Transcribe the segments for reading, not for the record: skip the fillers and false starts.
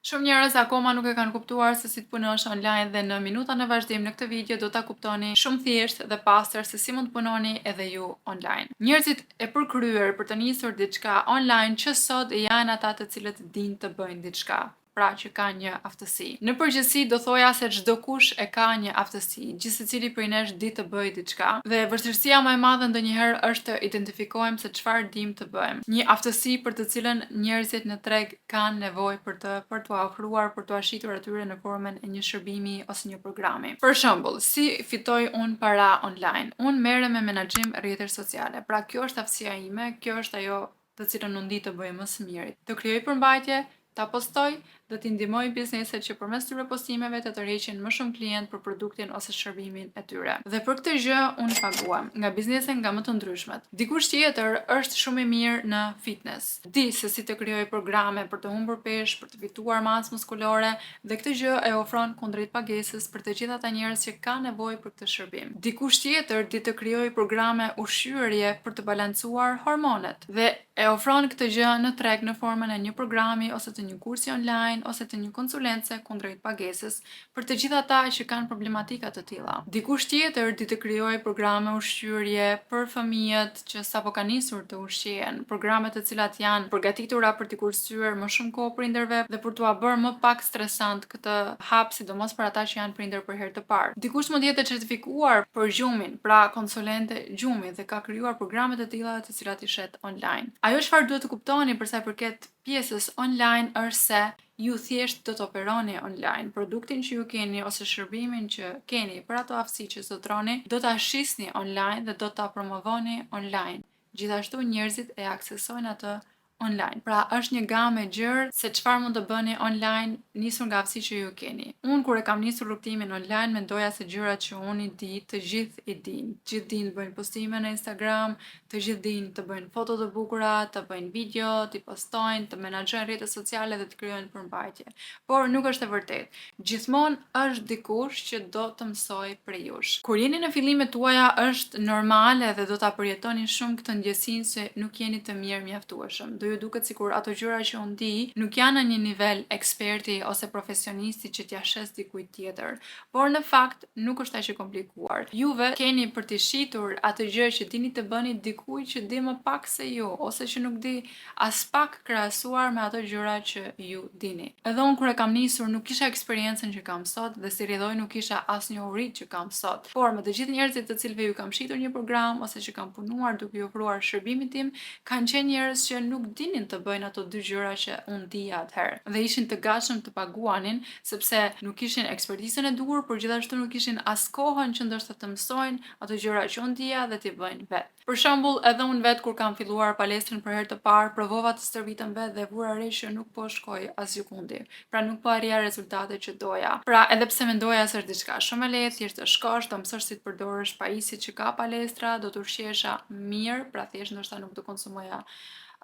Shumë njerëz akoma nuk e kanë kuptuar se si të punosh online dhe në minuta në vazhdim në këtë video do ta kuptoni shumë thjesht dhe pastër se si mund të punoni edhe ju online. Njerëzit e përkryer për të nisur diçka online që sot janë ata të cilët dinë të bëjnë diçka. Pra që ka një aftësi. Në përgjithësi do thoja se çdo kush e ka një aftësi, gjithë secili prej nesh di të bëjë diçka dhe vështirësia më e madhe ndonjëherë është të identifikojmë se çfarë dim të bëjmë. Një aftësi për të cilën njerëzit në treg kanë nevojë për t'u ofruar, për t'u shitur atyre në formën e një shërbimi ose një programi. Për shembull, si fitoj unë para online? Unë merrem me menaxhim rrjetesh sociale. Pra kjo është aftësia ime, kjo është ajo të cilën unë di të bëj më së miri. Të krijoj përmbajtje, ta postoj, do t'i ndihmoj bizneset që përmes këtyre postimeve të tërheqin më shumë klient për produktin ose shërbimin e tyre. Dhe për këtë gjë unë paguam nga biznese nga më të ndryshmet. Dikush tjetër është shumë i mirë në fitness. Di se si të krijojë programe për të humbur peshë, për të fituar masë muskulore dhe këtë gjë e ofron kundrejt pagesës për të gjithë ata njerëz që kanë nevojë për këtë shërbim. Dikush tjetër di të krijojë programe ushqyerje për të balancuar hormonet dhe e ofron këtë gjë në treg në formën e një programi ose të një kursi online ose të një konsulence kundrejt pagesës për të gjithë ata që kanë problematika të tilla. Dikush tjetër di të krijojë programe ushqyerje për fëmijët që sapo kanë nisur të ushqehen, programe të cilat janë përgatitura për t'i kursyer më shumë kohë prindërve dhe për t'ua bërë më pak stresant këtë hap, sidomos për ata që janë prindër për herë të parë. Dikush mund të jetë certifikuar për gjumin, pra konsulente gjumi dhe ka krijuar programe të tilla të cilat i shet online. Ajo çfarë duhet të kuptoni për sa i përket pjesës online është se ju thjesht do të operoni online. Produktin që ju keni ose shërbimin që keni për ato aftësi që zotroni, do ta shisni online dhe do ta promovoni online. Gjithashtu njerëzit e aksesojnë atë online. Pra është një gamë e gjerë se çfarë mund të bëni online nisur nga aftësitë që ju keni. Unë kur e kam nisur rrugtimin online mendoja se gjërat që unë i di, të gjithë i dinë. Të gjithë dinë të bëjnë postime në Instagram, të gjithë dinë të bëjnë foto të bukura, të bëjnë video, t'i postojnë, të menaxhojnë rrjetet sociale dhe të krijojnë përmbajtje. Por nuk është e vërtetë. Gjithmonë është dikush që do të mësojë prej jush. Kur jeni në fillimet tuaja është normale dhe do ta përjetoni shumë këtë ndjesinë se nuk jeni të mirë mjaftueshëm. Do ju duket sikur ato gjëra që unë di nuk janë në një nivel eksperti ose profesionisti që t'ja shes dikujt tjetër, por në fakt nuk është aq e komplikuar. Juve keni për t'i shitur atë gjë që dini të bëni dikujt që di më pak se ju ose që nuk di as pak krahasuar me ato gjëra që ju dini. Edhe unë kur e kam nisur nuk kisha eksperiencën që kam sot dhe si rrjedhoj nuk kisha asnjë urit që kam sot. Por me të gjithë njerëzit të cilëve ju kam shitur një program ose që kam punuar duke ju ofruar shërbimin tim, kanë qenë njerëz që nuk dinin të bëjnë ato dy gjëra që unë dija atëherë dhe ishin të gatshëm të paguanin sepse nuk kishin ekspertizën e duhur, por gjithashtu nuk kishin as kohën që ndoshta të mësojnë ato gjëra që unë dija dhe t'i bëjnë vetë. Për shembull, edhe unë vetë kur kam filluar palestrën për herë të parë, provova të stërvitem vetë dhe vura re që nuk po shkoj asgjëkundi. Pra nuk po arrija rezultatet që doja. Pra edhe pse mendoja se është diçka shumë e lehtë, thjesht të shkosh, të mësosh si të përdorësh pajisjet që ka palestra, do të ushqehesha mirë, pra thjesht ndoshta nuk do konsumoja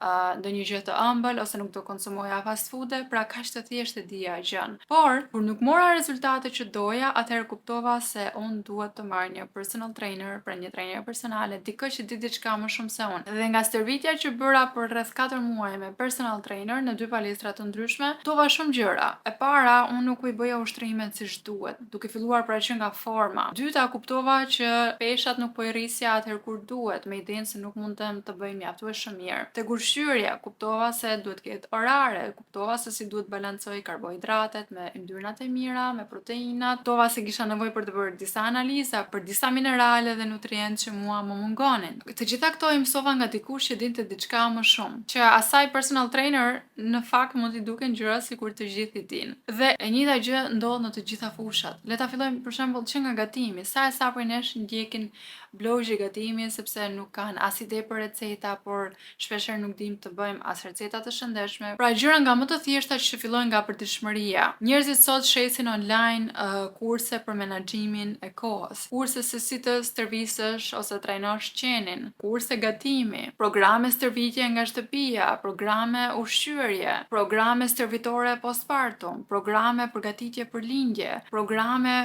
ndonjë gjë të ëmbël ose nuk do konsumoja fast food, pra kaq të thjeshtë dija gjën. Por kur nuk mora rezultatet që doja, atëherë kuptova se unë duhet të marr një personal trainer, pra një trajner personale, dikë që di diçka më shumë se unë. Dhe nga stërvitja që bëra për rreth 4 muaj me personal trainer në 2 palestra të ndryshme, kuptova shumë gjëra. E para, unë nuk u bëja ushtrimet siç duhet, duke filluar pra që nga forma. Dyta, kuptova që peshat nuk po i rrisja atëherë kur duhet, me idenë se nuk mundem të bëj mjaftueshëm mirë. Ushqyerja, kuptova se duhet ketë orare, kuptova se si duhet balancoj karbohidratet me yndyrnat e mira, me proteinat, kuptova se kisha nevojë për të bërë disa analiza për disa minerale dhe nutrientë që mua më mungonin. Të gjitha këto i mësova nga dikush që dinte diçka më shumë, që asaj personal trainer në fakt mund t'i duken gjëra sikur të gjithë i dinë. Dhe e njëjta gjë ndodh në të gjitha fushat. Le ta fillojmë për shembull që nga gatimi. Sa prej nesh ndjekin blogje gatimi sepse nuk kanë as ide për receta, por shpeshherë nuk dim të bëjmë as receta të shëndetshme. Pra gjëra nga më të thjeshta që fillojnë nga përditshmëria. Njerëzit sot shesin online kurse për menaxhimin e kohës, kurse se si të stërvisësh ose trajnosh qenin, kurse gatimi, programe stërvitje nga shtëpia, programe ushqyerje, programe stërvitore postpartum, programe përgatitje për lindje, programe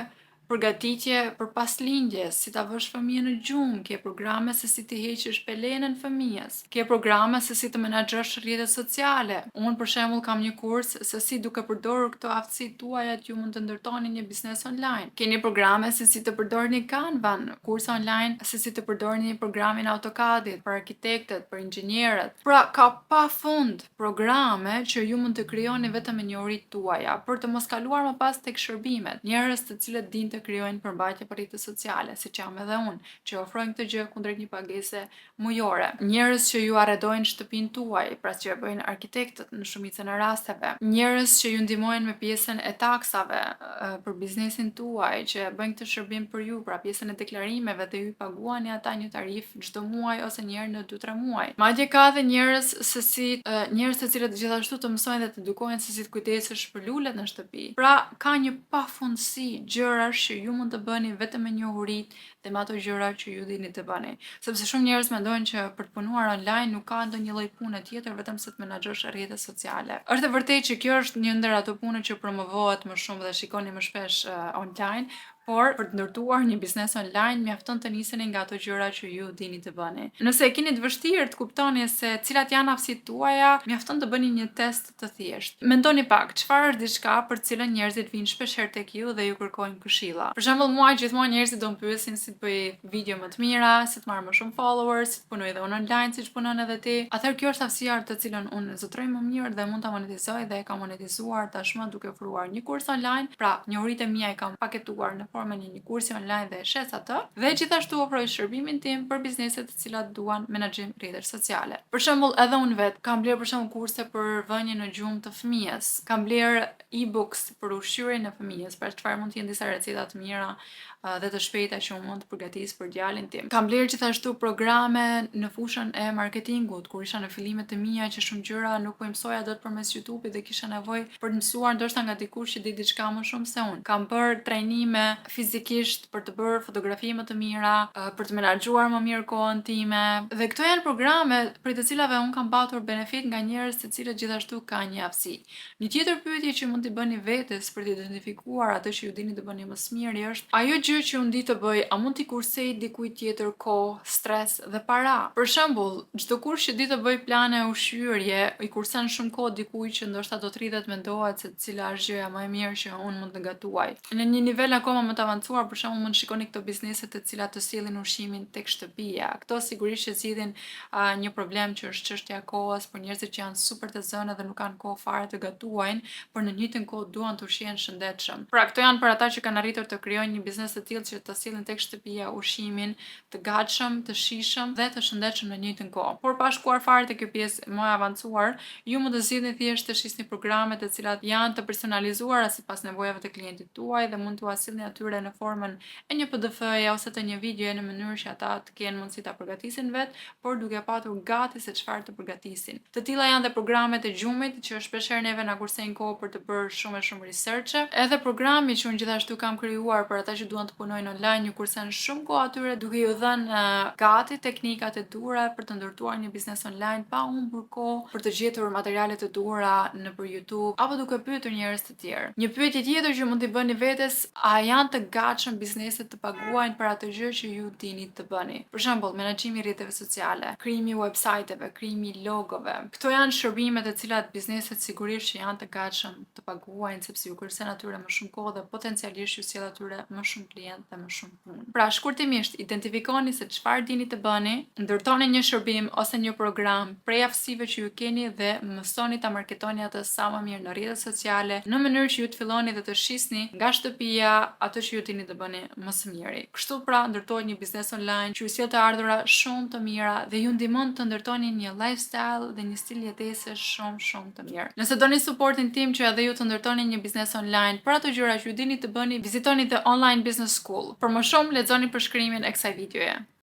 përgatitje për paslindjes, si ta vësh fëmijën në gjumë, ke programe se si të heqësh pelenën fëmijës, ke programe se si të menaxhosh rrjetet sociale. Unë për shembull kam një kurs se si duke përdorur këto aftësitë tuaja ju mund të ndërtoni një biznes online. Keni programe se si të përdorni Canvan, kurse online se si të përdorni programin AutoCAD-it për arkitektët, për inxhinierët. Pra ka pafund programe që ju mund të krijoni vetëm me njohuritë tuaja për të mos kaluar më pas tek shërbimet. Njerëz të cilët dinë të krijojnë përmbajtje për rrjetet sociale, siç jam edhe unë, që ofrojnë këtë gjë kundrejt një pagese mujore. Njerëz që ju arredojnë shtëpinë tuaj, pra që e bëjnë arkitektët në shumicën e rasteve. Njerëz që ju ndihmojnë me pjesën e taksave për biznesin tuaj, që bëjnë këtë shërbim për ju, pra pjesën e deklarimeve dhe ju paguani ata një tarif çdo muaj ose një herë në 2-3 muaj. Madje ka edhe njerëz njerëz të cilët gjithashtu të mësojnë dhe të edukohen se si të kujdesesh për lulet në shtëpi. Pra ka një pafundësi gjërash që ju mund të bëni vetëm me njohuritë dhe me ato gjëra që ju dini të bëni. Sepse shumë njerëz mendojnë që për të punuar online nuk ka ndonjë lloj pune tjetër vetëm se të menaxhosh rrjetet sociale. Është e vërtetë që kjo është një ndër ato pune që promovohet më shumë dhe shikoni më shpesh online, por për të ndërtuar një biznes online mjafton të niseni nga ato gjëra që ju dini të bëni. Nëse e keni të vështirë të kuptoni se cilat janë aftësitë tuaja, mjafton të bëni një test të thjeshtë. Mendoni pak, çfarë është diçka për të cilën njerëzit vinë shpeshherë tek ju dhe ju kërkojnë këshilla. Për shembull, mua gjithmonë njerëzit do më pyesin si të bëj video më të mira, si të marr më shumë followers, si të punoj edhe unë online siç punon edhe ti. Atëherë kjo është aftësia të cilën unë zotroj më mirë dhe mund ta monetizoj dhe e kam monetizuar tashmë duke ofruar një kurs online. Pra, njohuritë mia i kam paketuar në formën e një kursi online dhe e shes atë, dhe gjithashtu ofroj shërbimin tim për bizneset të cilat duan menaxhim rrjetesh sociale. Për shembull, edhe unë vet kam bler për shembull kurse për vënien në gjumë të fëmijës. Kam bler e-books për ushqyerjen e fëmijës, për çfarë mund të jenë disa receta të mira dhe të shpejta që unë mund të përgatis për djalin tim. Kam bler gjithashtu programe në fushën e marketingut, kur isha në fillimet e mia që shumë gjëra nuk po i mësoja dot përmes YouTube-it dhe kisha nevojë për të mësuar ndoshta nga dikush që di diçka më shumë se unë. Kam bërë trajnime fizikisht për të bërë fotografi më të mira, për të menaxhuar më mirë kohën time. Dhe këto janë programe për të cilave unë kam patur benefit nga njerëz të cilët gjithashtu kanë një aftësi. Një tjetër pyetje që mund t'i bëni vetes për të identifikuar atë që ju dini të bëni më së miri është: ajo gjë që unë di të bëj, a mund t'i kursej dikujt tjetër kohë, stres dhe para? Për shembull, çdo kush që di të bëj plane ushqyerje, i kursen shumë kohë dikujt që ndoshta do të rritet mendohet se cila është gjëja më e mirë që unë mund të gatuaj. Në një nivel akoma më të avancuar, për shembull, mund shikoni këto biznese të cilat të sillin ushqimin tek shtëpia. Këto sigurisht që zgjidhin një problem që është çështja e kohës për njerëzit që janë super të zënë dhe nuk kanë kohë fare të gatuajnë, por në të njëjtën kohë duan të ushqehen shëndetshëm. Pra, këto janë për ata që kanë arritur të krijojnë një biznes të tillë që të sillin tek shtëpia ushqimin të gatshëm, të shijshëm dhe të shëndetshëm në të njëjtën kohë. Por pa shkuar fare te kjo pjesë më e avancuar, ju mund të zgjidhni thjesht të shisni programe të cilat janë të personalizuara sipas nevojave të klientit tuaj dhe mund t'u sillni atyre në formën e një PDF-je ose të një videoje në mënyrë që ata të kenë mundësi ta përgatisin vet, por duke patur gati se çfarë të përgatisin. Të tilla janë dhe programet e gjumit që shpeshherë neve na kursejnë kohë për të bërë shumë research. Edhe programi që unë gjithashtu kam krijuar për ata që duan të punojnë online, ju kursen shumë kohë atyre duke ju dhënë gati teknikat e duhura për të ndërtuar një biznes online pa humbur kohë për të gjetur materiale të duhura nëpër YouTube apo duke pyetur njerëz të tjerë. Një pyetje tjetër që mund t'i bëni vetes: a janë të gatshëm bizneset të paguajnë për atë gjë që ju dini të bëni? Për shembull, menaxhimi i rrjeteve sociale, krijimi i websajteve, krijimi i logove. Këto janë shërbime të cilat bizneset sigurisht që janë të gatshëm të paguajnë sepse ju kursen atyre më shumë kohë dhe potencialisht ju sjell atyre më shumë klientë dhe më shumë punë. Pra, shkurtimisht, identifikoni se çfarë dini të bëni, ndërtoni një shërbim ose një program prej aftësive që ju keni dhe mësoni ta marketoni atë sa më mirë në rrjetet sociale, në mënyrë që ju të filloni dhe të shisni nga shtëpia atë që ju dini të bëni më së miri. Kështu pra, ndërtohet një biznes online që ju sjell të ardhura shumë të mira dhe ju ndihmon të ndërtoni një lifestyle dhe një stil jetese shumë të mirë. Nëse doni suportin tim që edhe ju të ndërtoni një biznes online për ato gjëra që ju dini të bëni, vizitoni The Online Business School. Për më shumë, lexoni përshkrimin e kësaj videoje.